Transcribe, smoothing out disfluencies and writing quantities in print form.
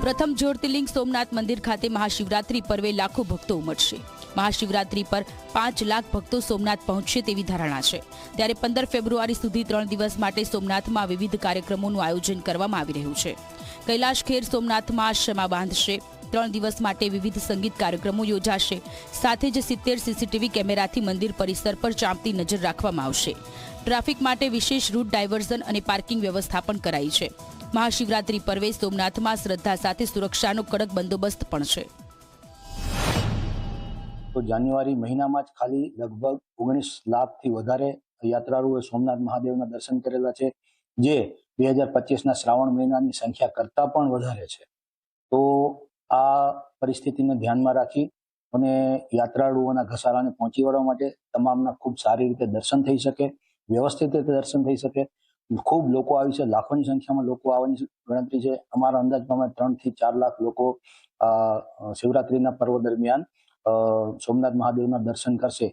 પ્રથમ જ્યોતિર્લિંગ સોમનાથ મંદિર ખાતે મહાશિવરાત્રી પર્વે લાખો ભક્તો ઉમટશે। મહાશિવરાત્રી પર 5 લાખ ભક્તો સોમનાથ પહોંચશે તેવી ધારણા છે। ત્યારે 15 ફેબ્રુઆરી સુધી 3 દિવસ માટે સોમનાથમાં વિવિધ કાર્યક્રમોનું આયોજન કરવામાં આવી રહ્યું છે। કૈલાશ ખેર સોમનાથમાં શમા બાંધશે। 3 દિવસ માટે વિવિધ સંગીત કાર્યક્રમો યોજાશે। સાથે જ 70 સીસીટીવી કેમેરાથી મંદિર પરિસર પર ચાંપતી નજર રાખવામાં આવશે। ટ્રાફિક માટે વિશેષ રૂટ ડાયવર્ઝન અને પાર્કિંગ વ્યવસ્થા પણ કરાઈ છે। મહાશિવરાત્રી પર્વે સોમનાથમાં શ્રદ્ધા સાથે સુરક્ષાનો કડક બંદોબસ્ત પણ છે। તો જાન્યુઆરી મહિનામાં જ ખાલી લગભગ 19 લાખથી વધારે યાત્રાળુઓએ સોમનાથ મહાદેવના દર્શન કરેલા છે, જે 2025ના શ્રાવણ મહિનાની સંખ્યા કરતાં પણ વધારે છે। તો આ પરિસ્થિતિને ધ્યાનમાં રાખી અને યાત્રાળુઓના ઘસારાને પહોંચી વળવા માટે તમામના ખૂબ સારી રીતે દર્શન થઈ શકે, વ્યવસ્થિત રીતે દર્શન થઈ શકે। ખૂબ લોકો આવી છે, લાખોની સંખ્યામાં લોકો આવવાની ગણતરી છે। અમારા અંદાજ પ્રમાણે 3 થી 4 લાખ લોકો શિવરાત્રીના પર્વ દરમિયાન સોમનાથ મહાદેવના દર્શન કરશે